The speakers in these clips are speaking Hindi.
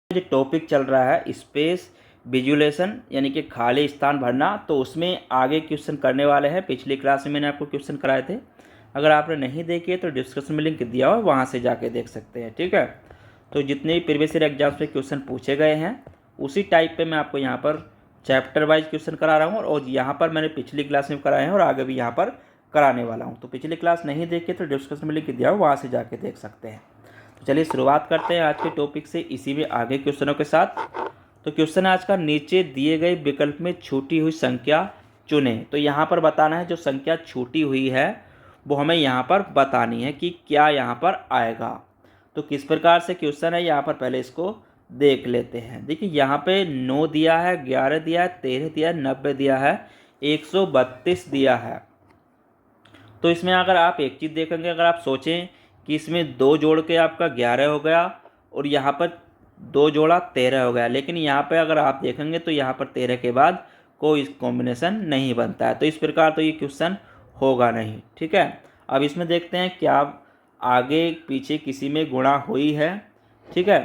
जो टॉपिक चल रहा है स्पेस विजुलेशन यानी कि खाली स्थान भरना, तो उसमें आगे क्वेश्चन करने वाले हैं। पिछली क्लास में मैंने आपको क्वेश्चन कराए थे, अगर आपने नहीं देखे तो डिस्क्रिप्शन में लिंक दिया हो, वहाँ से जाके देख सकते हैं। ठीक है, तो जितने भी प्रीवियस ईयर एग्जाम्स में क्वेश्चन पूछे गए हैं उसी टाइप पे मैं आपको यहाँ पर चैप्टर वाइज क्वेश्चन करा रहा हूँ, और यहाँ पर मैंने पिछली क्लास में कराए हैं और आगे भी यहाँ पर कराने वाला हूँ। तो पिछली क्लास नहीं देखे तो डिस्क्रिप्शन में लिंक दिया हो, वहाँ से जाके देख सकते हैं। तो चलिए शुरुआत करते हैं आज के टॉपिक से, इसी में आगे क्वेश्चनों के साथ। तो क्वेश्चन आज का, नीचे दिए गए विकल्प में छूटी हुई संख्या चुनें। तो यहाँ पर बताना है जो संख्या छूटी हुई है वो हमें यहाँ पर बतानी है कि क्या यहाँ पर आएगा। तो किस प्रकार से क्वेश्चन है यहाँ पर पहले इसको देख लेते हैं। देखिए यहाँ पे 9 दिया है, 11 दिया है, 13 दिया है, 90 दिया है, 132 दिया है। तो इसमें अगर आप एक चीज़ देखेंगे, अगर आप सोचें कि इसमें 2 जोड़ के आपका 11 हो गया और यहाँ पर 2 जोड़ा 13 हो गया, लेकिन यहाँ पे अगर आप देखेंगे तो यहाँ पर 13 के बाद कोई कॉम्बिनेशन नहीं बनता है। तो इस प्रकार तो ये क्वेश्चन होगा नहीं। ठीक है, अब इसमें देखते हैं क्या आगे पीछे किसी में गुणा हुई है। ठीक है,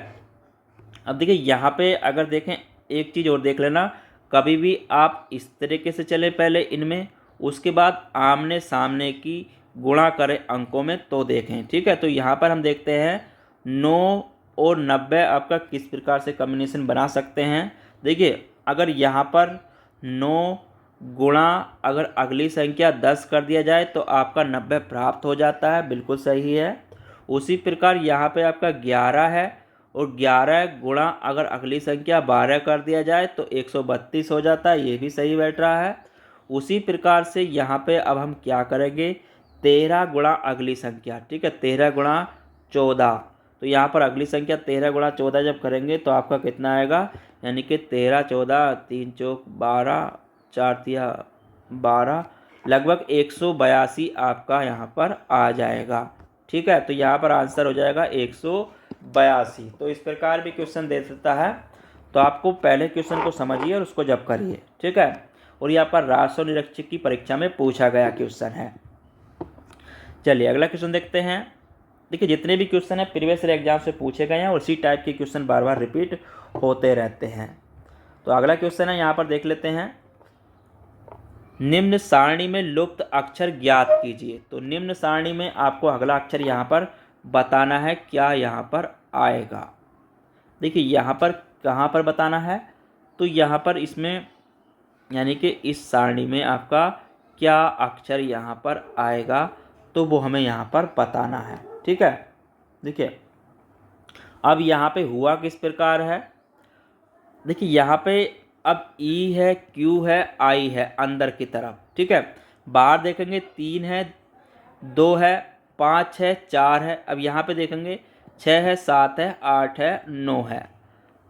अब देखिए यहाँ पे अगर देखें, एक चीज़ और देख लेना, कभी भी आप इस तरीके से चले पहले इनमें, उसके बाद आमने सामने की गुणा करें अंकों में तो देखें। ठीक है, तो यहाँ पर हम देखते हैं 9 और 90 आपका किस प्रकार से कॉम्बिनेशन बना सकते हैं। देखिए अगर यहाँ पर 9 गुणा अगर अगली संख्या 10 कर दिया जाए तो आपका 90 प्राप्त हो जाता है, बिल्कुल सही है। उसी प्रकार यहाँ पे आपका 11 है और 11 गुणा अगर अगली संख्या 12 कर दिया जाए तो 132 हो जाता है, ये भी सही बैठ रहा है। उसी प्रकार से यहाँ पे अब हम क्या करेंगे, 13 गुणा अगली संख्या। ठीक है, 13 गुणा 14, तो यहाँ पर अगली संख्या 13 गुणा 14 जब करेंगे तो आपका कितना आएगा, यानी कि 13 14 3 चौक 12 4 तिया 12, लगभग 182 आपका यहाँ पर आ जाएगा। ठीक है, तो यहाँ पर आंसर हो जाएगा 182। तो इस प्रकार भी क्वेश्चन दे सकता है, तो आपको पहले क्वेश्चन को समझिए और उसको जब करिए। ठीक है, और ये आपका राजस्व निरीक्षक की परीक्षा में पूछा गया क्वेश्चन है। चलिए अगला क्वेश्चन देखते हैं। देखिए जितने भी क्वेश्चन है प्रीवियस ईयर एग्जाम से पूछे गए हैं और उसी टाइप के क्वेश्चन बार बार रिपीट होते रहते हैं। तो अगला क्वेश्चन है, यहाँ पर देख लेते हैं, निम्न सारणी में लुप्त अक्षर ज्ञात कीजिए। तो निम्न सारणी में आपको अगला अक्षर यहाँ पर बताना है, क्या यहाँ पर आएगा। देखिए यहाँ पर कहाँ पर बताना है, तो यहाँ पर इसमें यानी कि इस सारणी में आपका क्या अक्षर यहाँ पर आएगा, तो वो हमें यहाँ पर बताना है। ठीक है, देखिए अब यहाँ पे हुआ किस प्रकार है। देखिए यहाँ पे अब ई है, क्यू है, आई है अंदर की तरफ। ठीक है, बाहर देखेंगे 3 है, 2 है, 5 है, 4 है। अब यहाँ पे देखेंगे 6 है, 7 है, 8 है, 9 है।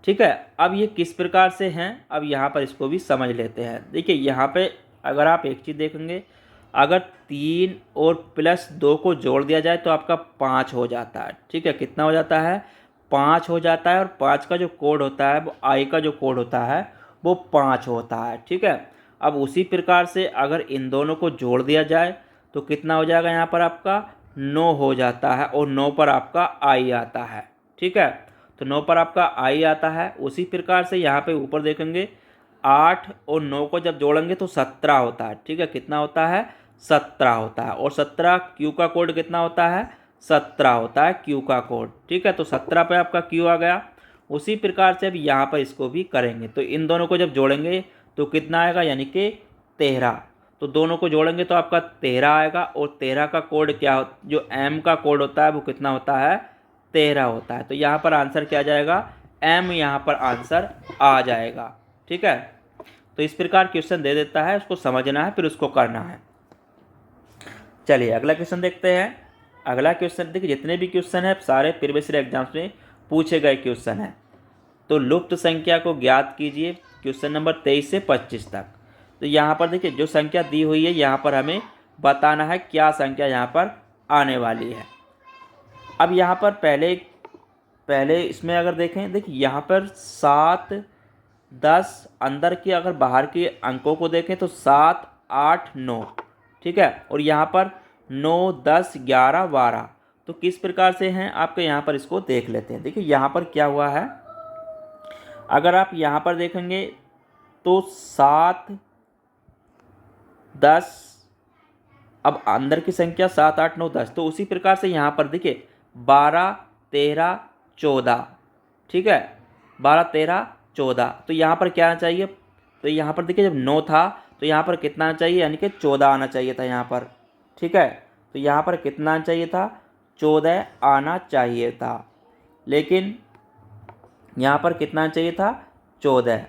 ठीक है, अब ये किस प्रकार से हैं, अब यहाँ पर इसको भी समझ लेते हैं। देखिए यहाँ पे अगर आप एक चीज़ देखेंगे, अगर 3 और +2 को जोड़ दिया जाए तो आपका 5 हो जाता है। ठीक है, कितना हो जाता है, 5 हो जाता है। और 5 का जो कोड होता है वो आई का जो कोड होता है वो 5 होता है। ठीक है, अब उसी प्रकार से अगर इन दोनों को जोड़ दिया जाए तो कितना हो जाएगा, यहाँ पर आपका 9 हो जाता है और 9 पर आपका आई आता है। ठीक है, तो 9 पर आपका आई आता है। उसी प्रकार से यहाँ पे ऊपर देखेंगे 8 और 9 को जब जोड़ेंगे तो 17 होता है। ठीक है, कितना होता है, 17 होता है। और 17 क्यू का कोड कितना होता है, 17 होता है क्यू का कोड। ठीक है, तो 17 पे आपका क्यू आ गया। उसी प्रकार से अब यहाँ पर इसको भी करेंगे, तो इन दोनों को जब जोड़ेंगे तो कितना आएगा, यानी कि 13। तो दोनों को जोड़ेंगे तो आपका 13 आएगा। और 13 का कोड क्या, जो एम का कोड होता है वो कितना होता है, 13 होता है। तो यहाँ पर आंसर क्या आ जाएगा, एम यहाँ पर आंसर आ जाएगा। ठीक है, तो इस प्रकार क्वेश्चन दे देता है, उसको समझना है फिर उसको करना है। चलिए अगला क्वेश्चन देखते हैं। अगला क्वेश्चन देखिए, जितने भी क्वेश्चन है सारे प्रीवियस ईयर एग्जाम्स में पूछे गए क्वेश्चन है। तो लुप्त संख्या को ज्ञात कीजिए, क्वेश्चन नंबर 23 से 25 तक। तो यहाँ पर देखिए जो संख्या दी हुई है यहाँ पर हमें बताना है क्या संख्या यहाँ पर आने वाली है। अब यहाँ पर पहले इसमें अगर देखें, देखिए यहाँ पर 7 10 अंदर की अगर बाहर के अंकों को देखें तो 7 8 9। ठीक है, और यहाँ पर 9 10 11 12। तो किस प्रकार से हैं आपके, यहाँ पर इसको देख लेते हैं। देखिए यहाँ पर क्या हुआ है, अगर आप यहाँ पर देखेंगे तो 7 10, अब अंदर की संख्या 7 8 9 10, तो उसी प्रकार से यहाँ पर देखिए 12 13 14, ठीक है, 12 13 14, तो यहाँ पर क्या आना चाहिए, तो यहाँ पर देखिए जब 9 था तो यहाँ पर कितना आना चाहिए, यानी कि 14 आना चाहिए था यहाँ पर, ठीक है। तो यहाँ पर कितना आना चाहिए था, 14 आना चाहिए था, लेकिन यहाँ पर कितना चाहिए था, 14।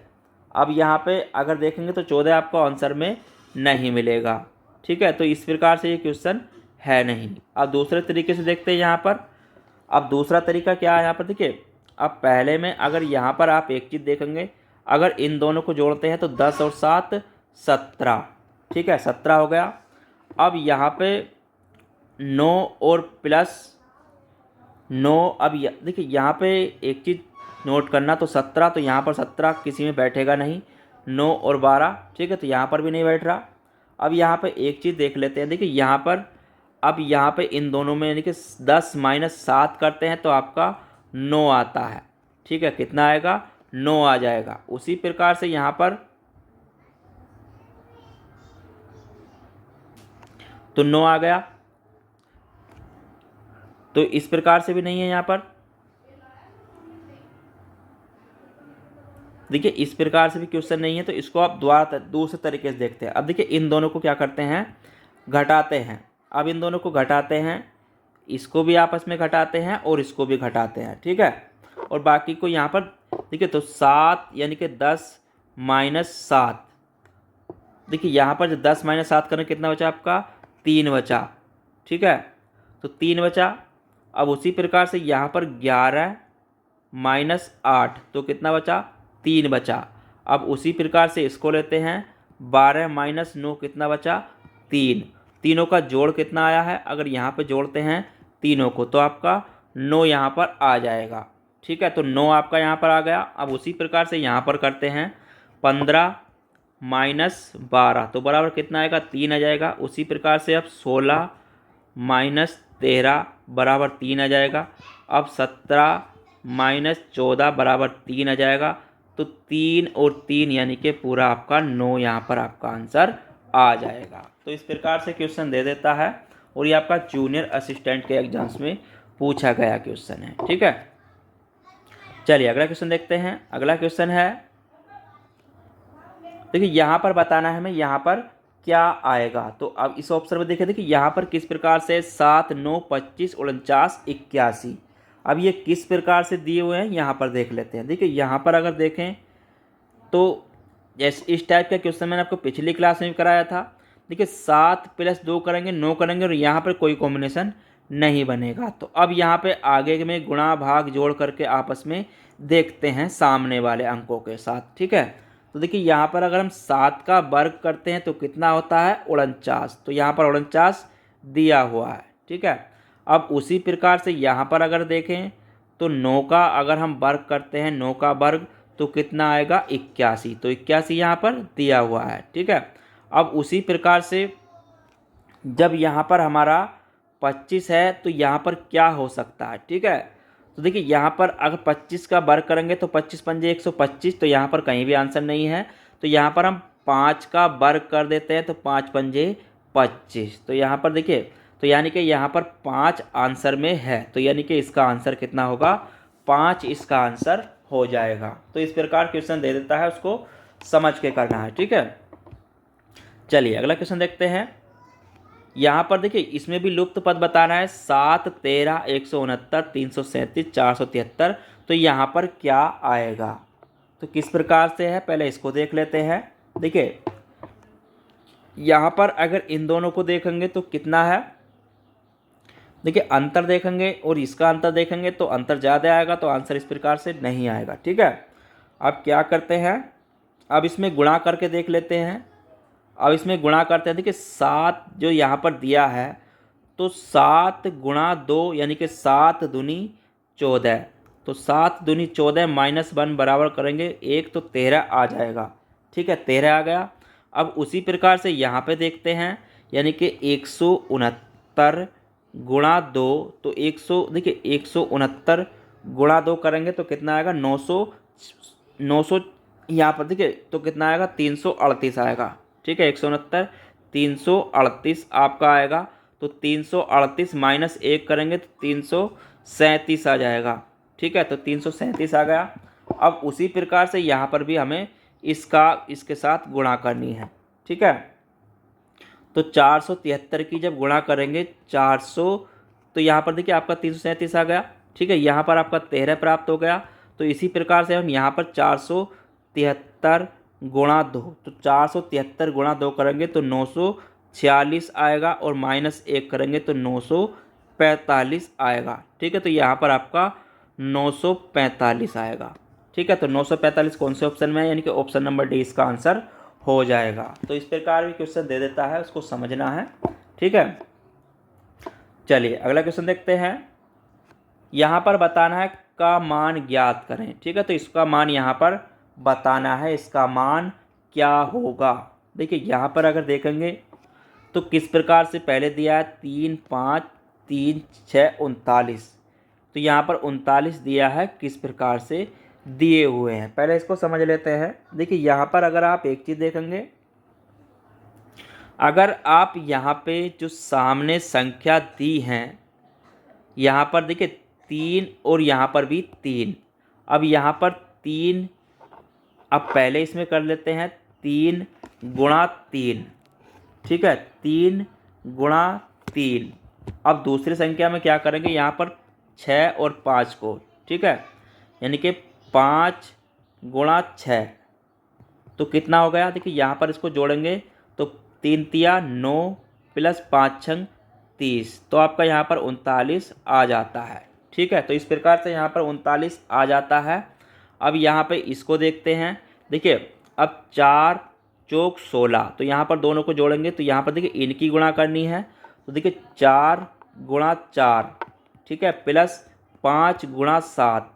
अब यहाँ पे अगर देखेंगे तो 14 आपको आंसर में नहीं मिलेगा, ठीक है। तो इस प्रकार से ये क्वेश्चन है नहीं। अब दूसरे तरीके से देखते हैं यहाँ पर। अब दूसरा तरीका क्या है यहाँ पर, देखिए अब पहले में अगर यहाँ पर आप एक चीज़ देखेंगे, अगर इन दोनों को जोड़ते हैं तो 10 और 7 17, ठीक है, 17 हो गया। अब यहाँ पे 9 और प्लस 9, अब देखिए यहाँ पे एक चीज़ नोट करना, तो 17, तो यहाँ पर 17 किसी में बैठेगा नहीं, 9 और 12, ठीक है, तो यहाँ पर भी नहीं बैठ रहा। अब यहाँ पे एक चीज़ देख लेते हैं, देखिए यहाँ पर, अब यहाँ पे इन दोनों में यानी कि 10 माइनस 7 करते हैं तो आपका 9 आता है, ठीक है, कितना आएगा, 9 आ जाएगा। उसी प्रकार से यहाँ पर तो 9 आ गया, तो इस प्रकार से भी नहीं है यहाँ पर, देखिए इस प्रकार से भी क्वेश्चन नहीं है। तो इसको आप दूसरे तरीके से देखते हैं। अब देखिए इन दोनों को क्या करते हैं, घटाते हैं। अब इन दोनों को घटाते हैं, इसको भी आपस में घटाते हैं और इसको भी घटाते हैं, ठीक है, और बाकी को यहाँ पर देखिए, तो 7 यानी कि 10 माइनस 7, देखिए यहाँ पर जो 10 माइनस 7 करें कितना बचा आपका, 3 बचा, ठीक है, तो 3 बचा। अब उसी प्रकार से यहाँ पर 11 माइनस 8, तो कितना बचा, 3 बचा। अब उसी प्रकार से इसको लेते हैं, 12 माइनस 9 कितना बचा, 3, तीनों का जोड़ कितना आया है, अगर यहाँ पे जोड़ते हैं तीनों को तो आपका 9 यहाँ पर आ जाएगा, ठीक है, तो 9 आपका यहाँ पर आ गया। अब उसी प्रकार से यहाँ पर करते हैं, 15 माइनस 12, तो बराबर कितना आएगा, 3 आ जाएगा। उसी प्रकार से अब 16 माइनस 13 बराबर 3 आ जाएगा। अब 17 माइनस 14 बराबर 3 आ जाएगा। तो 3 और 3 यानी कि पूरा आपका 9 यहाँ पर आपका आंसर आ जाएगा। तो इस प्रकार से क्वेश्चन दे देता है, और ये आपका जूनियर असिस्टेंट के एग्जाम्स में पूछा गया क्वेश्चन है, ठीक है। चलिए अगला क्वेश्चन देखते हैं। अगला क्वेश्चन है, देखिए यहाँ पर बताना है हमें यहाँ पर क्या आएगा। तो अब इस ऑप्शन में देखिए, देखिए यहाँ पर किस प्रकार से 7 9 25 49 81, अब ये किस प्रकार से दिए हुए हैं यहाँ पर देख लेते हैं। देखिए यहाँ पर अगर देखें तो जैसे इस टाइप का क्वेश्चन मैंने आपको पिछली क्लास में भी कराया था। देखिए 7 प्लस 2 करेंगे 9 करेंगे, और यहाँ पर कोई कॉम्बिनेशन नहीं बनेगा। तो अब यहाँ पे आगे में गुणा भाग जोड़ करके आपस में देखते हैं सामने वाले अंकों के साथ, ठीक है। तो देखिए यहाँ पर अगर हम 7 का वर्ग करते हैं तो कितना होता है, 49, तो यहाँ पर 49 दिया हुआ है, ठीक है। अब उसी प्रकार से यहाँ पर अगर देखें तो 9 का अगर हम वर्ग करते हैं, 9 का वर्ग तो कितना आएगा, 81, तो 81 यहाँ पर दिया हुआ है, ठीक है। अब उसी प्रकार से जब यहाँ पर हमारा 25 है तो यहाँ पर क्या हो सकता है, ठीक है। तो देखिए यहाँ पर अगर 25 का वर्ग करेंगे तो 25 पंजे 125, तो यहाँ पर कहीं भी आंसर नहीं है। तो यहाँ पर हम 5 का वर्ग कर देते हैं तो 5 पंजे 25, तो यहाँ पर देखिए, तो यानी कि यहाँ पर 5 आंसर में है, तो यानी कि इसका आंसर कितना होगा, 5 इसका आंसर हो जाएगा। तो इस प्रकार क्वेश्चन दे देता है, उसको समझ के करना है, ठीक है। चलिए अगला क्वेश्चन देखते हैं। यहाँ पर देखिए इसमें भी लुप्त पद बताना है, 7 13 169 337 473, तो यहाँ पर क्या आएगा। तो किस प्रकार से है पहले इसको देख लेते हैं। देखिए यहाँ पर अगर इन दोनों को देखेंगे तो कितना है, देखिए अंतर देखेंगे और इसका अंतर देखेंगे तो अंतर ज़्यादा आएगा, तो आंसर इस प्रकार से नहीं आएगा, ठीक है। अब क्या करते हैं, अब इसमें गुणा करके देख लेते हैं। अब इसमें गुणा करते हैं, देखिए 7 जो यहाँ पर दिया है तो 7 गुणा 2 यानी कि 7 दूनी 14, तो 7 दूनी 14 माइनस 1 बराबर करेंगे 1, तो 13 आ जाएगा, ठीक है, 13 आ गया। अब उसी प्रकार से यहाँ पे देखते हैं, यानी कि 169 गुणा 2, तो 100 देखिए 169 गुणा 2 करेंगे तो कितना आएगा, 900 यहाँ पर देखिए तो कितना आएगा 338 आएगा। ठीक है, 169 338 आपका आएगा। तो 338 माइनस 1 करेंगे तो 337 आ जाएगा। ठीक है, तो 337 आ गया। अब उसी प्रकार से यहाँ पर भी हमें इसके साथ गुणा करनी है। ठीक है, तो 473 की जब गुणा करेंगे 400, तो यहाँ पर देखिए आपका 337 आ गया। ठीक है, यहाँ पर आपका 13 प्राप्त हो गया। तो इसी प्रकार से हम यहाँ पर 473 गुणा 2, तो 473 गुणा 2 करेंगे तो 946 आएगा और माइनस 1 करेंगे तो 945 आएगा। ठीक है, तो यहाँ पर आपका 945 आएगा। ठीक है, तो 945 कौन से ऑप्शन में है, यानी कि ऑप्शन नंबर डी इसका आंसर हो जाएगा। तो इस प्रकार भी क्वेश्चन दे देता है, उसको समझना है। ठीक है, चलिए अगला क्वेश्चन देखते हैं। यहाँ पर बताना है का मान ज्ञात करें। ठीक है, तो इसका मान यहाँ पर बताना है, इसका मान क्या होगा। देखिए यहाँ पर अगर देखेंगे तो किस प्रकार से पहले दिया है 3 5 3 6 39। तो यहाँ पर 39 दिया है, किस प्रकार से दिए हुए हैं पहले इसको समझ लेते हैं। देखिए यहाँ पर अगर आप एक चीज़ देखेंगे, अगर आप यहाँ पे जो सामने संख्या दी हैं, यहाँ पर देखिए 3 और यहाँ पर भी 3। अब यहाँ पर 3, अब पहले इसमें कर लेते हैं 3 गुणा 3। ठीक है, 3 गुणा 3। अब दूसरी संख्या में क्या करेंगे, यहाँ पर 6 और 5 को। ठीक है, यानी कि 5 गुणा 6 तो कितना हो गया। देखिए यहाँ पर इसको जोड़ेंगे तो 3 तिया 9 प्लस 5 छंग 30, तो आपका यहाँ पर 39 आ जाता है। ठीक है, तो इस प्रकार से यहाँ पर 39 आ जाता है। अब यहाँ पे इसको देखते हैं। देखिए अब 4 चौक 16, तो यहाँ पर दोनों को जोड़ेंगे तो यहाँ पर देखिए इनकी गुणा करनी है। तो देखिए 4 गुणा 4, ठीक है, प्लस 5 गुणा 7,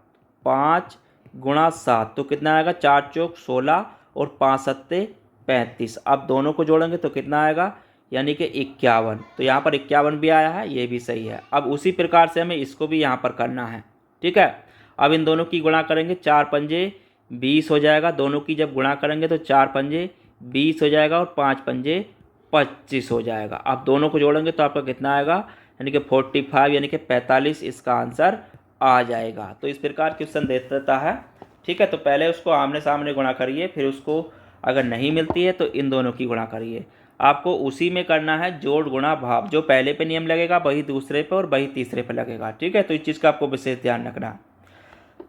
5 गुणा 7 तो कितना आएगा 4 चौक 16 और 5 सत्ते 35। अब दोनों को जोड़ेंगे तो कितना आएगा, यानी कि 51। तो यहाँ पर 51 भी आया है, ये भी सही है। अब उसी प्रकार से हमें इसको भी यहाँ पर करना है। ठीक है, अब इन दोनों की गुणा करेंगे, 4 पंजे 20 हो जाएगा। दोनों की जब गुणा करेंगे तो 4 पंजे 20 हो जाएगा और 5 पंजे 25 हो जाएगा। अब दोनों को जोड़ेंगे तो आपका कितना आएगा, यानी कि 45 यानी कि 45 इसका आंसर आ जाएगा। तो इस प्रकार क्वेश्चन दे देता है। ठीक है, तो पहले उसको आमने सामने गुणा करिए, फिर उसको अगर नहीं मिलती है तो इन दोनों की गुणा करिए। आपको उसी में करना है जोड़ गुणा भाग, जो पहले पे नियम लगेगा वही दूसरे पे और वही तीसरे पे लगेगा। ठीक है, तो इस चीज़ का आपको विशेष ध्यान रखना है।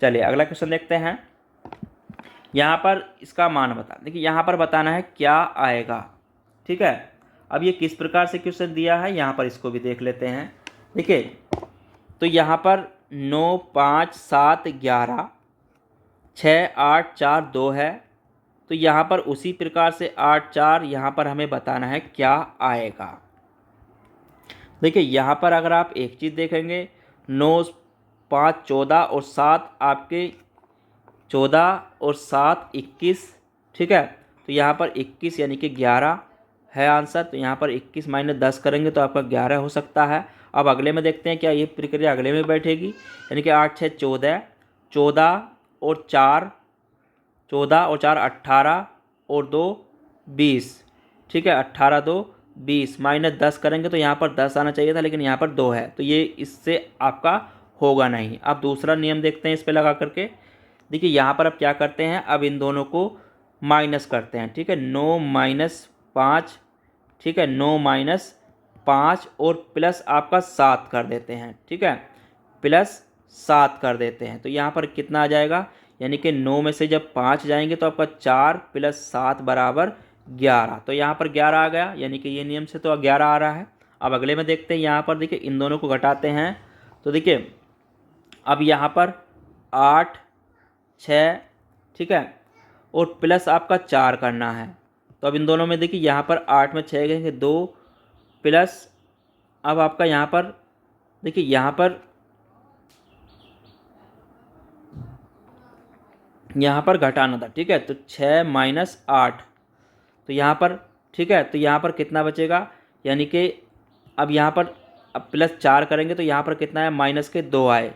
चलिए अगला क्वेश्चन देखते हैं। यहाँ पर इसका मान बता, देखिए यहाँ पर बताना है क्या आएगा। ठीक है, अब ये किस प्रकार से क्वेश्चन दिया है, यहाँ पर इसको भी देख लेते हैं। देखिए तो यहाँ पर 9 5 7 11 6 8 4 2 है। तो यहाँ पर उसी प्रकार से 8 4 यहाँ पर हमें बताना है क्या आएगा। देखिए यहाँ पर अगर आप एक चीज़ देखेंगे, 9 5 14 और 7 आपके 14 और 7 21। ठीक है, तो यहाँ पर 21 यानी कि 11 है आंसर। तो यहाँ पर 21 माइनस 10 करेंगे तो आपका 11 हो सकता है। अब अगले में देखते हैं क्या ये प्रक्रिया अगले में बैठेगी, यानी कि 8 6 14, 14 और 4 18 और 2 20। ठीक है, 18 2 20 माइनस 10 करेंगे तो यहाँ पर 10 आना चाहिए था, लेकिन यहाँ पर 2 है, तो ये इससे आपका होगा नहीं। अब दूसरा नियम देखते हैं इस पर लगा करके। देखिए यहाँ पर अब क्या करते हैं, अब इन दोनों को माइनस करते हैं। ठीक है, 9 माइनस 5, ठीक है, 9 माइनस 5 और प्लस आपका 7 कर देते हैं। ठीक है, प्लस 7 कर देते हैं। तो यहाँ पर कितना आ जाएगा, यानी कि 9 में से जब 5 जाएंगे तो आपका 4 प्लस 7 बराबर 11। तो यहाँ पर 11 आ गया, यानी कि ये नियम से तो 11 आ रहा है। अब अगले में देखते हैं, यहाँ पर देखिए इन दोनों को घटाते हैं। तो देखिए अब यहाँ पर 8 6, ठीक है, और प्लस आपका 4 करना है। तो अब इन दोनों में देखिए यहाँ पर 8 में 6 गएंगे 2 प्लस, अब आपका यहाँ पर देखिए यहाँ पर घटाना था। ठीक है, तो 6 माइनस 8, तो यहाँ पर ठीक है, तो यहाँ पर कितना बचेगा, यानी कि अब यहाँ पर अब प्लस 4 करेंगे तो यहाँ पर कितना है, माइनस के 2 आए।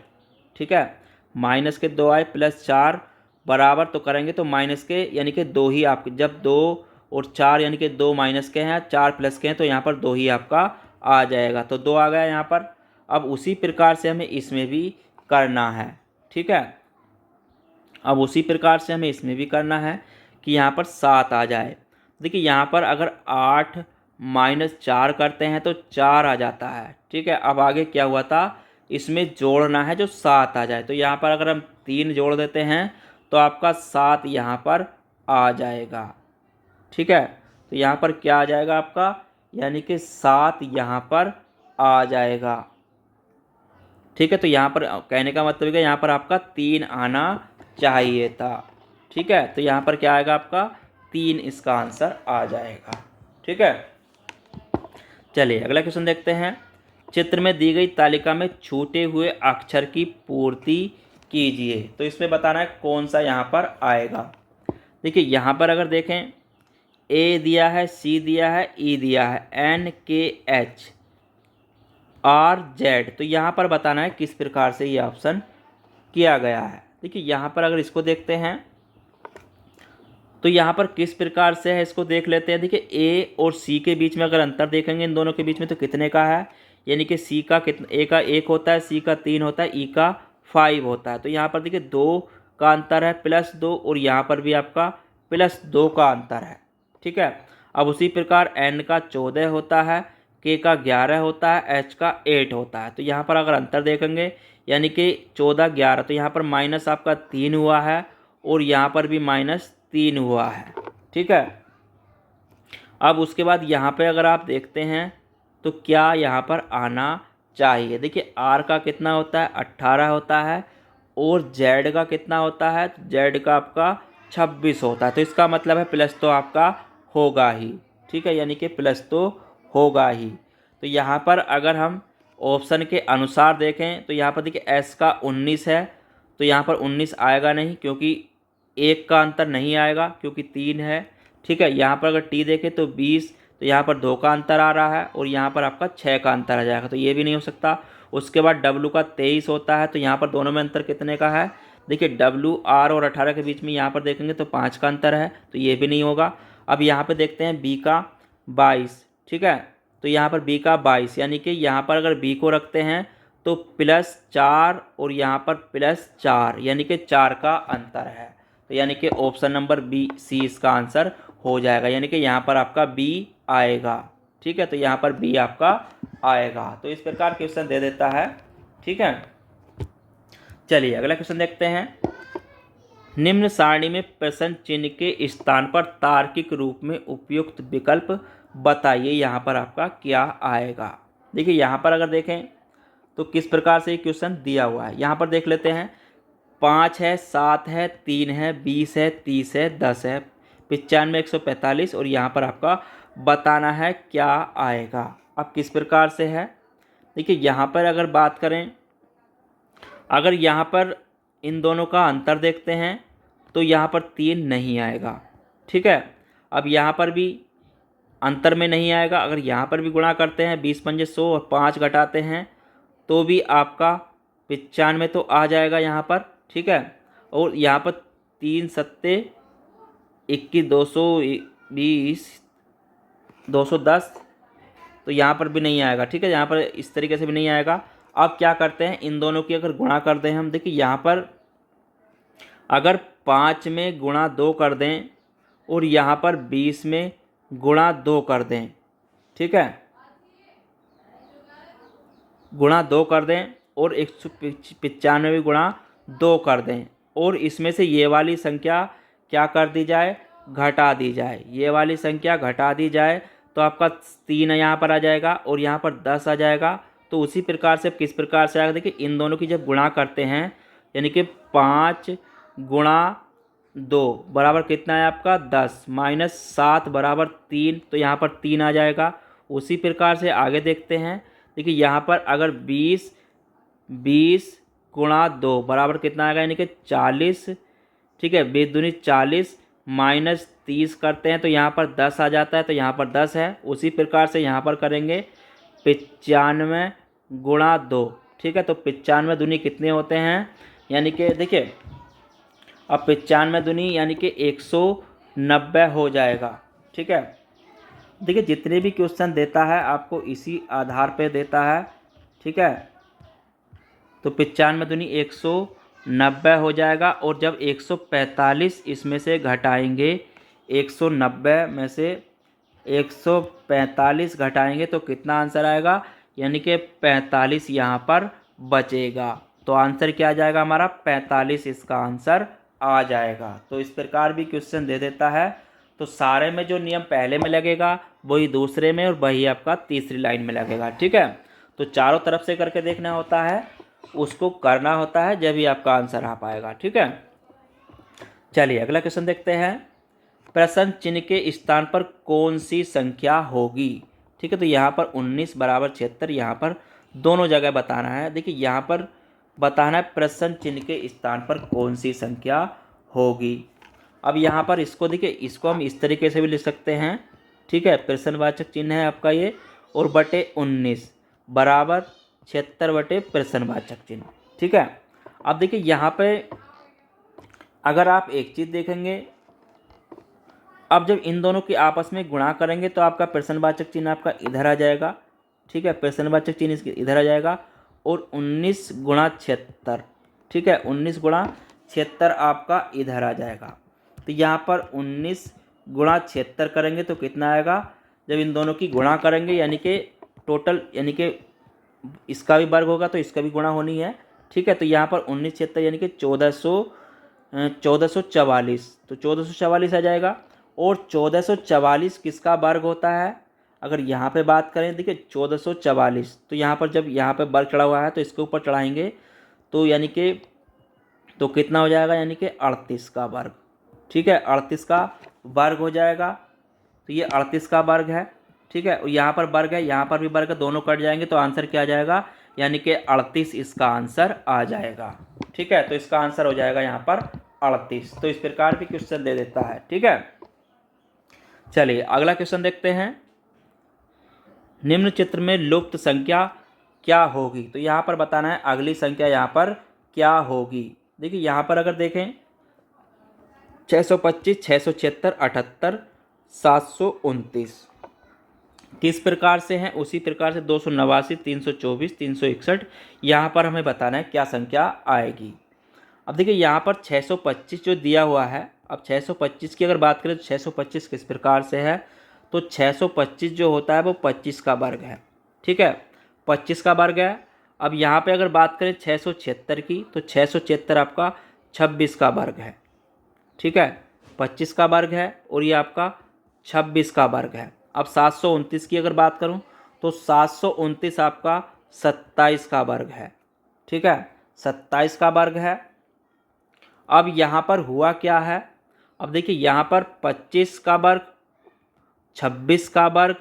ठीक है, माइनस के 2 आए प्लस 4 बराबर तो करेंगे तो माइनस के यानी कि 2 ही आपके, जब 2 और 4 यानी कि 2 माइनस के हैं 4 प्लस के हैं तो यहाँ पर 2 ही आपका आ जाएगा, तो 2 आ गया यहाँ पर। अब उसी प्रकार से हमें इसमें भी करना है, ठीक है। अब उसी प्रकार से हमें इसमें भी करना है कि यहाँ पर 7 आ जाए। देखिए यहाँ पर अगर 8 माइनस 4 करते हैं तो 4 आ जाता है, ठीक है। अब आगे क्या हुआ था, इसमें जोड़ना है जो 7 आ जाए, तो यहाँ पर अगर हम 3 जोड़ देते हैं तो आपका 7 यहाँ पर आ जाएगा, ठीक है। तो यहाँ पर क्या आ जाएगा आपका, यानी कि 7 यहाँ पर आ जाएगा, ठीक है। तो यहाँ पर कहने का मतलब है यहाँ पर आपका 3 आना चाहिए था, ठीक है। तो यहाँ पर क्या आएगा आपका 3 इसका आंसर आ जाएगा, ठीक है। चलिए अगला क्वेश्चन देखते हैं। चित्र में दी गई तालिका में छूटे हुए अक्षर की पूर्ति कीजिए। तो इसमें बताना है कौन सा यहाँ पर आएगा। देखिए यहाँ पर अगर देखें ए दिया है, सी दिया है, ई दिया है, एन के एच आर जेड, तो यहाँ पर बताना है किस प्रकार से ये ऑप्शन किया गया है। देखिए यहाँ पर अगर इसको देखते हैं तो यहाँ पर किस प्रकार से है इसको देख लेते हैं। देखिए ए और सी के बीच में अगर अंतर देखेंगे इन दोनों के बीच में तो कितने का है, यानी कि सी का कितना, ए का 1 होता है, सी का 3 होता है, ई का 5 होता है। तो यहाँ पर देखिए 2 का अंतर है +2 और यहाँ पर भी आपका +2 का अंतर है, ठीक है। अब उसी प्रकार एन का 14 होता है, के का 11 होता है, एच का 8 होता है। तो यहाँ पर अगर अंतर देखेंगे यानी कि 14 11, तो यहाँ पर माइनस आपका 3 हुआ है और यहाँ पर भी -3 हुआ है, ठीक है। अब उसके बाद यहाँ पे अगर आप देखते हैं तो क्या यहाँ पर आना चाहिए। देखिए आर का कितना होता है 18 होता है और जेड का कितना होता है, जेड का आपका 26 होता है। तो इसका मतलब है प्लस तो आपका होगा ही, ठीक है, यानी कि प्लस तो होगा ही। तो यहाँ पर अगर हम ऑप्शन के अनुसार देखें तो यहाँ पर देखिए एस का 19 है, तो यहाँ पर 19 आएगा नहीं क्योंकि 1 का अंतर नहीं आएगा क्योंकि 3 है, ठीक है। यहाँ पर अगर टी देखें तो 20, तो यहाँ पर 2 का अंतर आ रहा है और यहाँ पर आपका 6 का अंतर आ जाएगा, तो ये भी नहीं हो सकता। उसके बाद डब्लू का 23 होता है, तो यहाँ पर दोनों में अंतर कितने का है, देखिए डब्लू आर और 18 के बीच में यहाँ पर देखेंगे तो 5 का अंतर है, तो ये भी नहीं होगा। अब यहाँ पर देखते हैं बी का 22, ठीक है। तो यहाँ पर बी का 22 यानी कि यहाँ पर अगर बी को रखते हैं तो +4 और यहाँ पर +4 यानी कि 4 का अंतर है। तो यानी कि ऑप्शन नंबर बी सी इसका आंसर हो जाएगा, यानी कि यहाँ पर आपका बी आएगा, ठीक है। तो यहाँ पर बी आपका आएगा। तो इस प्रकार क्वेश्चन दे देता है, ठीक है। चलिए अगला क्वेश्चन देखते हैं। निम्न सारणी में प्रश्न चिन्ह के स्थान पर तार्किक रूप में उपयुक्त विकल्प बताइए। यहाँ पर आपका क्या आएगा। देखिए यहाँ पर अगर देखें तो किस प्रकार से ये क्वेश्चन दिया हुआ है। यहाँ पर देख लेते हैं 5 है, 7 है, 3 है, 20 है, 30 है, 10 है, 95 145 और यहाँ पर आपका बताना है क्या आएगा। अब किस प्रकार से है, देखिए यहाँ पर अगर बात करें, अगर यहाँ पर इन दोनों का अंतर देखते हैं तो यहाँ पर 3 नहीं आएगा, ठीक है। अब यहाँ पर भी अंतर में नहीं आएगा। अगर यहाँ पर भी गुणा करते हैं 20 पंजे 100 और 5 घटाते हैं तो भी आपका 95 तो आ जाएगा यहाँ पर, ठीक है। और यहाँ पर 3 सत्ते 21 220 210, तो यहाँ पर भी नहीं आएगा, ठीक है। यहाँ पर इस तरीके से भी नहीं आएगा। अब क्या करते हैं, इन दोनों की अगर गुणा कर दें हम, देखिए यहाँ पर अगर 5 में गुणा 2 कर दें और यहाँ पर 20 में गुणा 2 कर दें, ठीक है, गुणा 2 कर दें और 195 में गुणा 2 कर दें और इसमें से ये वाली संख्या क्या कर दी जाए, घटा दी जाए। ये वाली संख्या घटा दी जाए तो आपका 3 यहाँ पर आ जाएगा और यहाँ पर 10 आ जाएगा। तो उसी प्रकार से किस प्रकार से आएगा, देखिए इन दोनों की जब गुणा करते हैं यानी कि 5 गुणा 2 बराबर कितना है आपका 10 -7 बराबर 3, तो यहाँ पर 3 आ जाएगा। उसी प्रकार से आगे देखते हैं, देखिए यहाँ पर अगर 20 गुणा 2 बराबर कितना आएगा, यानी कि 40, ठीक है। 20 दूनी 40 -30 करते हैं तो यहाँ पर 10 आ जाता है, तो यहाँ पर 10 है। उसी प्रकार से यहाँ पर करेंगे 95 गुणा 2, ठीक है। तो 95 दूनी कितने होते हैं, यानी कि देखिए अब 95 दूनी यानी कि 190 हो जाएगा। ठीक है, देखिए जितने भी क्वेश्चन देता है आपको इसी आधार पे देता है। ठीक है, तो 95 दूनी 190 हो जाएगा, और जब 145 इसमें से घटाएंगे, 190 में से 145 घटाएंगे तो कितना आंसर आएगा, यानी कि 45 यहाँ पर बचेगा। तो आंसर क्या आ जाएगा हमारा 45, इसका आंसर आ जाएगा। तो इस प्रकार भी क्वेश्चन दे देता है। तो सारे में जो नियम पहले में लगेगा वही दूसरे में, और वही आपका तीसरी लाइन में लगेगा। ठीक है, तो चारों तरफ से करके देखना होता है, उसको करना होता है, जब भी आपका आंसर आ पाएगा। ठीक है, चलिए अगला क्वेश्चन देखते हैं। प्रश्न चिन्ह के स्थान पर कौन सी संख्या होगी। ठीक है, तो यहाँ पर 19 बराबर 76 यहाँ पर दोनों जगह बताना है। देखिए यहाँ पर बताना है प्रश्न चिन्ह के स्थान पर कौन सी संख्या होगी। अब यहाँ पर इसको देखिए, इसको हम इस तरीके से भी लिख सकते हैं। ठीक है, प्रश्नवाचक चिन्ह है आपका ये, और बटे 19 बराबर 76 बटे प्रश्नवाचक चिन्ह। ठीक है, अब देखिए यहाँ पे अगर आप एक चीज़ देखेंगे, अब जब इन दोनों की आपस में गुणा करेंगे तो आपका प्रश्नवाचक चिन्ह आपका इधर आ जाएगा। ठीक है, प्रश्नवाचक चिन्ह इसके इधर आ जाएगा, और 19 गुणा 76। ठीक है, 19 गुणा 76 आपका इधर आ जाएगा। तो यहाँ पर 19 गुणा 76 करेंगे तो कितना आएगा, जब इन दोनों की गुणा करेंगे यानी कि टोटल, यानी कि इसका भी वर्ग होगा तो इसका भी गुणा होनी है। ठीक है, तो यहाँ पर 19 76 यानी कि 1444, तो 1444 आ जाएगा। और 1444 किसका वर्ग होता है, अगर यहाँ पे बात करें, देखिए 1444, तो यहाँ पर जब यहाँ पे वर्ग चढ़ा हुआ है तो इसके ऊपर चढ़ाएंगे तो यानी कि तो कितना हो जाएगा, यानी कि 38 का वर्ग। ठीक है, 38 का वर्ग हो जाएगा, तो ये 38 का वर्ग है। ठीक है, और यहाँ पर वर्ग है, यहाँ पर भी वर्ग है, दोनों कट जाएंगे तो आंसर क्या आ जाएगा, यानी कि 38 इसका आंसर आ जाएगा। ठीक है, तो इसका आंसर हो जाएगा यहाँ पर 38। तो इस प्रकार भी क्वेश्चन दे देता है। ठीक है, चलिए अगला क्वेश्चन देखते हैं। निम्न चित्र में लुप्त संख्या क्या होगी। तो यहाँ पर बताना है अगली संख्या यहाँ पर क्या होगी। देखिए यहाँ पर अगर देखें 625, 676, 78, 729 किस प्रकार से हैं, उसी प्रकार से 289, 324, 361 यहाँ पर हमें बताना है क्या संख्या आएगी। अब देखिए यहाँ पर 625 जो दिया हुआ है, अब 625 की अगर बात करें तो 625 किस प्रकार से है, तो 625 जो होता है वो 25 का वर्ग है। ठीक है, 25 का वर्ग है। अब यहाँ पे अगर बात करें 676 की, तो 676 आपका 26 का वर्ग है। ठीक है, 25 का वर्ग है और ये आपका 26 का वर्ग है। अब 729 की अगर बात करूं तो 729 आपका 27 का वर्ग है। ठीक है, 27 का वर्ग है। अब यहाँ पर हुआ क्या है, अब देखिए यहाँ पर 25 का वर्ग, 26 का वर्ग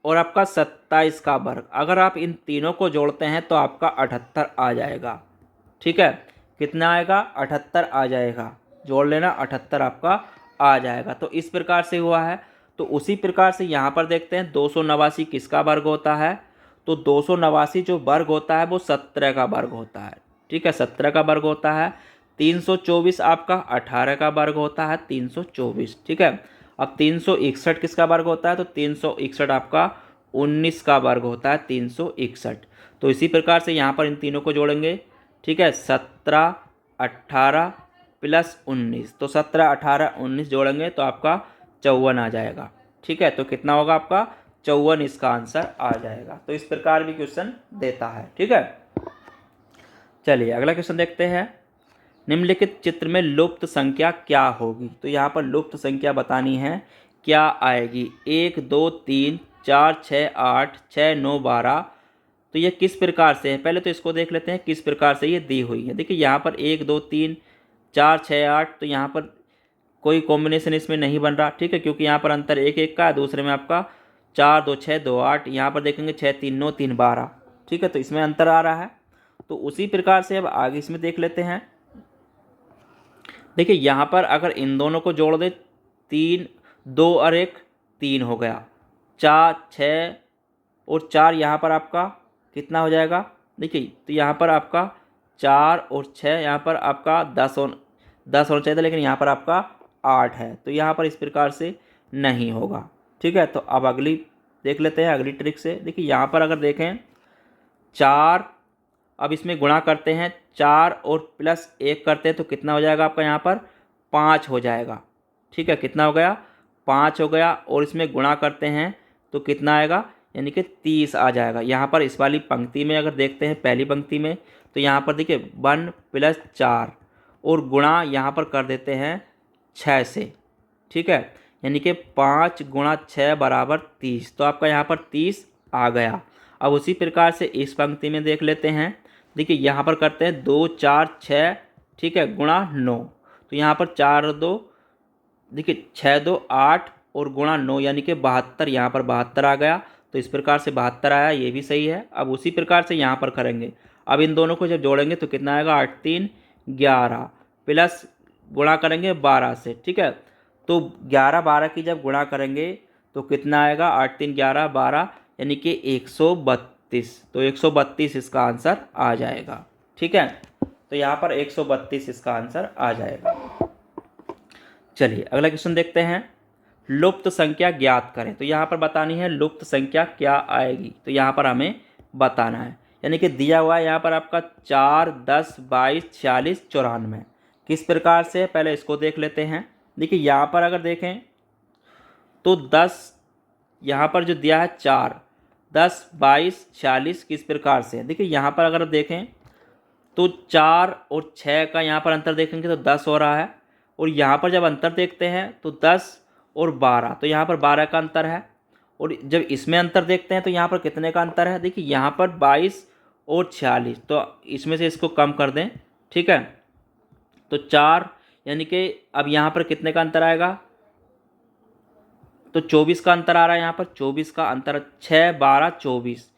और आपका 27 का वर्ग, अगर आप इन तीनों को जोड़ते हैं तो आपका 78 आ जाएगा। ठीक है, कितना आएगा, 78 आ जाएगा, जोड़ लेना, 78 आपका आ जाएगा। तो इस प्रकार से हुआ है। तो उसी प्रकार से यहाँ पर देखते हैं 289 किसका वर्ग होता है, तो 289 जो वर्ग होता है वो 17 का वर्ग होता है। ठीक है, 17 का वर्ग होता है। 324 आपका 18 का वर्ग होता है, 324। ठीक है, अब 361 किसका वर्ग होता है, तो 361 आपका 19 का वर्ग होता है, 361। तो इसी प्रकार से यहाँ पर इन तीनों को जोड़ेंगे। ठीक है, 17 18 प्लस 19, तो 17 18 19 जोड़ेंगे तो आपका 54 आ जाएगा। ठीक है, तो कितना होगा आपका 54, इसका आंसर आ जाएगा। तो इस प्रकार भी क्वेश्चन देता है। ठीक है, चलिए अगला क्वेश्चन देखते हैं। निम्नलिखित चित्र में लुप्त संख्या क्या होगी। तो यहाँ पर लुप्त संख्या बतानी है, क्या आएगी, 1 2 3 4 6 8 6 9 12। तो ये किस प्रकार से है, पहले तो इसको देख लेते हैं किस प्रकार से ये दी हुई है। देखिए यहाँ पर 1 2 3 4 6 8, तो यहाँ पर कोई कॉम्बिनेशन इसमें नहीं बन रहा। ठीक है, क्योंकि यहाँ पर अंतर 1 1 का है, दूसरे में आपका 4 2 6 2 8, यहाँ पर देखेंगे 6 3 9 3 12। ठीक है, तो इसमें अंतर आ रहा है। तो उसी प्रकार से अब आगे इसमें देख लेते हैं। देखिए यहाँ पर अगर इन दोनों को जोड़ दे, 3 2 और 1 3 हो गया, 4 6 और 4 यहाँ पर आपका कितना हो जाएगा। देखिए तो यहाँ पर आपका 4 और 6, यहाँ पर आपका 10 होना चाहिए था, लेकिन यहाँ पर आपका 8 है, तो यहाँ पर इस प्रकार से नहीं होगा। ठीक है, तो अब अगली देख लेते हैं, अगली ट्रिक से। देखिए यहाँ पर अगर देखें 4, अब इसमें गुणा करते हैं, 4 और प्लस 1 करते हैं तो कितना हो जाएगा आपका यहाँ पर 5 हो जाएगा। ठीक है, कितना हो गया 5 हो गया, और इसमें गुणा करते हैं तो कितना आएगा, यानी कि 30 आ जाएगा। यहाँ पर इस वाली पंक्ति में अगर देखते हैं पहली पंक्ति में, तो यहाँ पर देखिए 1 + 4 और गुणा यहाँ पर कर देते हैं 6 से। ठीक है, यानी कि 5 × 6 = 30, तो आपका यहाँ पर 30 आ गया। अब उसी प्रकार से इस पंक्ति में देख लेते हैं। देखिए यहाँ पर करते हैं 2 4 6, ठीक है, गुणा 9, तो यहाँ पर 4 और 2, देखिए 6 2 8 और गुणा 9 यानी कि 72, यहाँ पर 72 आ गया। तो इस प्रकार से 72 आया, ये भी सही है। अब उसी प्रकार से यहाँ पर करेंगे। अब इन दोनों को जब जोड़ेंगे तो कितना आएगा, 8 3 11 प्लस गुणा करेंगे 12 से। ठीक है, तो 11 12 की जब गुणा करेंगे तो कितना आएगा, 8 3 11 12 यानी कि 132। तो 132 इसका आंसर आ जाएगा। ठीक है, तो यहाँ पर 132 इसका आंसर आ जाएगा। चलिए अगला क्वेश्चन देखते हैं। लुप्त संख्या ज्ञात करें, तो यहाँ पर बतानी है लुप्त संख्या क्या आएगी, तो यहाँ पर हमें बताना है। यानी कि दिया हुआ है यहाँ पर आपका 4 10 22 46 94। किस प्रकार से, पहले इसको देख लेते हैं। देखिए यहाँ पर अगर देखें तो 10, यहाँ पर जो दिया है 4 10 22 46 किस प्रकार से। देखिए यहाँ पर अगर देखें तो 4 और 6 का यहाँ पर अंतर देखेंगे तो 10 हो रहा है, और यहाँ पर जब अंतर देखते हैं तो 10 और 12, तो यहाँ पर 12 का अंतर है। और जब इसमें अंतर देखते हैं तो यहाँ पर कितने का अंतर है, देखिए यहाँ पर 22 और 46, तो इसमें से इसको कम कर दें। ठीक है, तो 4 यानी कि अब यहाँ पर कितने का अंतर आएगा, तो 24 का अंतर आ रहा है। यहाँ पर 24 का अंतर, 6 12 24,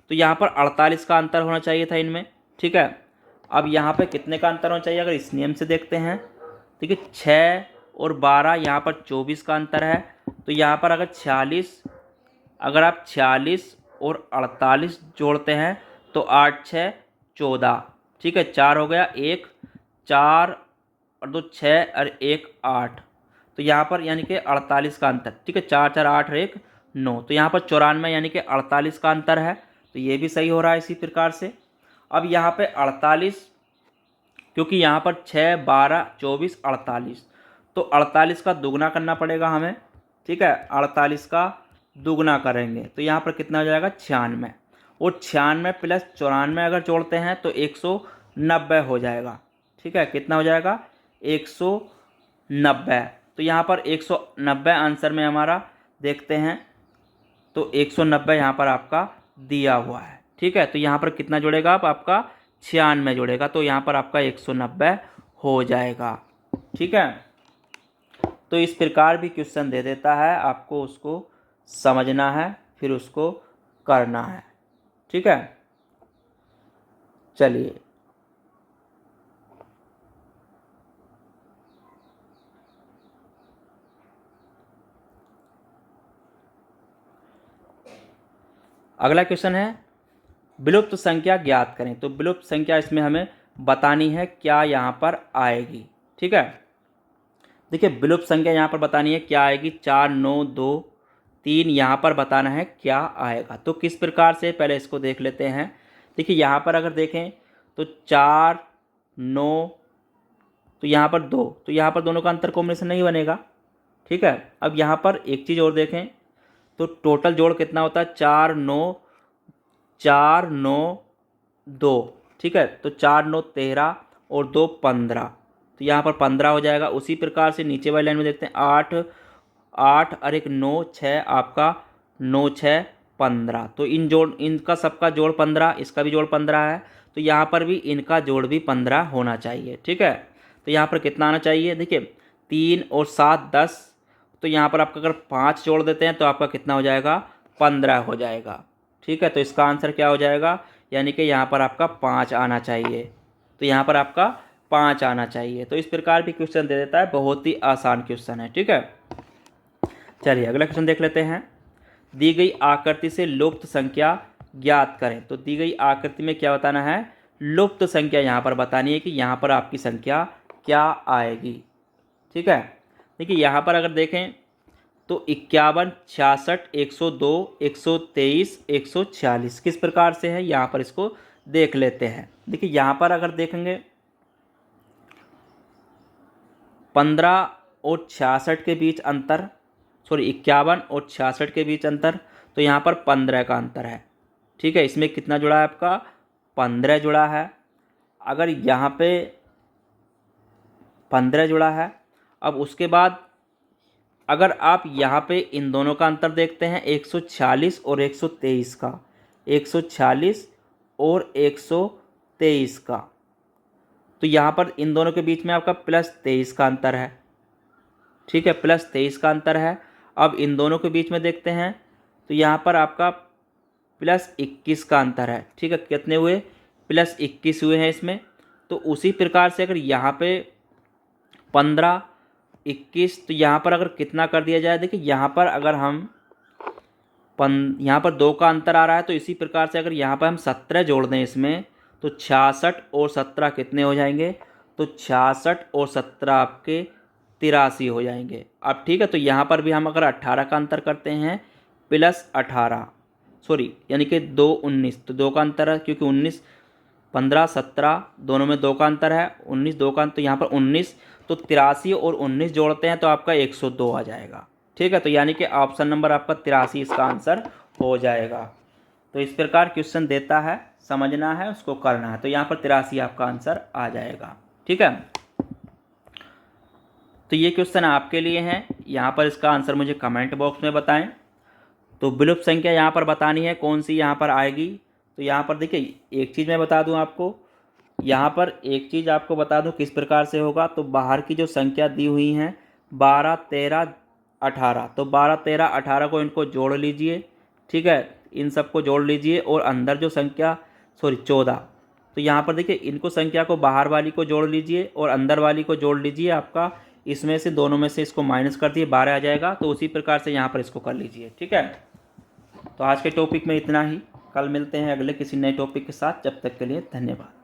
तो यहाँ पर 48 का अंतर होना चाहिए था इनमें। ठीक है, अब यहाँ पे कितने का अंतर होना चाहिए, अगर इस नियम से देखते हैं, देखिए 6 और 12, यहाँ पर 24 का अंतर है। तो यहाँ पर अगर 46, अगर आप 46 और 48 जोड़ते हैं तो 8 6 14। ठीक है, 4 हो गया, 1 4 और 2 6 और 1 8, तो यहाँ पर यानी कि 48 का अंतर। ठीक है, 4 4 8 और 1 9, तो यहाँ पर 94 यानी कि 48 का अंतर है, तो ये भी सही हो रहा है इसी प्रकार से। अब यहाँ पे 48, क्योंकि यहाँ पर 6 12 24 48, तो 48 का दुगना करना पड़ेगा हमें। ठीक है, 48 का दुगना करेंगे तो यहाँ पर कितना हो जाएगा, 96, और 96 प्लस 94 अगर जोड़ते हैं तो 190 हो जाएगा। ठीक है, कितना हो जाएगा, 190। तो यहाँ पर 190 आंसर में हमारा देखते हैं तो 190 यहाँ पर आपका दिया हुआ है। ठीक है, तो यहाँ पर कितना जुड़ेगा, आपका 96 जुड़ेगा, तो यहाँ पर आपका 190 हो जाएगा। ठीक है, तो इस प्रकार भी क्वेश्चन दे देता है, आपको उसको समझना है फिर उसको करना है। ठीक है, चलिए अगला क्वेश्चन है विलुप्त संख्या ज्ञात करें। तो विलुप्त संख्या इसमें हमें बतानी है क्या यहाँ पर आएगी। ठीक है, देखिए विलुप्त संख्या यहाँ पर बतानी है क्या आएगी, 4 9 2 3, यहाँ पर बताना है क्या आएगा। तो किस प्रकार से, पहले इसको देख लेते हैं। देखिए यहाँ पर अगर देखें तो 4 9, तो यहाँ पर 2, तो यहाँ पर दोनों का अंतर कॉम्बिनेशन नहीं बनेगा। ठीक है, अब यहाँ पर एक चीज़ और देखें तो टोटल जोड़ कितना होता है, 4 9 4 9 2। ठीक है, तो 4 9 13 और 2 15, तो यहाँ पर 15 हो जाएगा। उसी प्रकार से नीचे वाली लाइन में देखते हैं 8 8 और 1 9 6, आपका 9 6 15, तो इनका सबका जोड़ 15, इसका भी जोड़ 15 है, तो यहाँ पर भी इनका जोड़ भी 15 होना चाहिए। ठीक है, तो यहाँ पर कितना आना चाहिए, देखिए 3 और 7 10, तो यहाँ पर आपका अगर 5 जोड़ देते हैं तो आपका कितना हो जाएगा, 15 हो जाएगा। ठीक है, तो इसका आंसर क्या हो जाएगा, यानी कि यहाँ पर आपका 5 आना चाहिए, तो यहाँ पर आपका 5 आना चाहिए। तो इस प्रकार भी क्वेश्चन दे देता है, बहुत ही आसान क्वेश्चन है। ठीक है, चलिए अगला क्वेश्चन देख लेते हैं। दी गई आकृति से लुप्त संख्या ज्ञात करें। तो दी गई आकृति में क्या बताना है, लुप्त संख्या यहाँ पर बतानी है कि यहाँ पर आपकी संख्या क्या आएगी। ठीक है, देखिए यहाँ पर अगर देखें तो 51, 66, 102, 123, 146 किस प्रकार से है, यहाँ पर इसको देख लेते हैं। देखिए यहाँ पर अगर देखेंगे 15 और 66 के बीच अंतर, सॉरी 51 और 66 के बीच अंतर, तो यहाँ पर 15 का अंतर है। ठीक है, इसमें कितना जुड़ा है आपका, 15 जुड़ा है। अगर यहाँ पे 15 जुड़ा है, अब उसके बाद अगर आप यहाँ पे इन दोनों का अंतर देखते हैं 140 और 123 का, 140 और 123 का, तो यहाँ पर इन दोनों के बीच में आपका +23 का अंतर है। ठीक है, +23 का अंतर है। अब इन दोनों के बीच में देखते हैं तो यहाँ पर आपका +21 का अंतर है। ठीक है, कितने हुए, +21 हुए हैं इसमें। तो उसी प्रकार से अगर यहाँ पे 15, 21, तो यहाँ पर अगर कितना कर दिया जाए, देखिए यहाँ पर अगर हम यहाँ पर 2 का अंतर आ रहा है, तो इसी प्रकार से अगर यहाँ पर हम 17 जोड़ दें इसमें, तो 66 और 17 कितने हो जाएंगे, तो 66 और 17 आपके 83 हो जाएंगे। अब ठीक है, तो यहाँ पर भी हम अगर 18 का अंतर करते हैं +18, सॉरी यानी कि 2, 19, तो 2 का अंतर है, क्योंकि 19, 15, 17 दोनों में 2 का अंतर है, 19 2 का अंतर, तो यहाँ पर 19, तो 83 और 19 जोड़ते हैं तो आपका 102 आ जाएगा। ठीक है, तो यानी कि ऑप्शन नंबर आपका 83 इसका आंसर हो जाएगा। तो इस प्रकार क्वेश्चन देता है, समझना है, उसको करना है, तो यहाँ पर 83 आपका आंसर आ जाएगा। ठीक है, तो ये क्वेश्चन आपके लिए है। यहाँ पर इसका आंसर मुझे कमेंट बॉक्स में बताएं। तो विलुप्त संख्या यहाँ पर बतानी है कौन सी यहाँ पर आएगी। तो यहाँ पर देखिए एक चीज़ मैं बता दूँ आपको, यहाँ पर एक चीज़ आपको बता दूँ किस प्रकार से होगा। तो बाहर की जो संख्या दी हुई हैं 12, 13, 18, तो 12, 13, 18 को इनको जोड़ लीजिए। ठीक है, इन सबको जोड़ लीजिए और अंदर जो संख्या, सॉरी 14, तो यहाँ पर देखिए इनको संख्या को बाहर वाली को जोड़ लीजिए और अंदर वाली को जोड़ लीजिए। आपका इसमें से दोनों में से इसको माइनस कर दिए, 12 आ जाएगा। तो उसी प्रकार से यहाँ पर इसको कर लीजिए। ठीक है, तो आज के टॉपिक में इतना ही। कल मिलते हैं अगले किसी नए टॉपिक के साथ। जब तक के लिए धन्यवाद।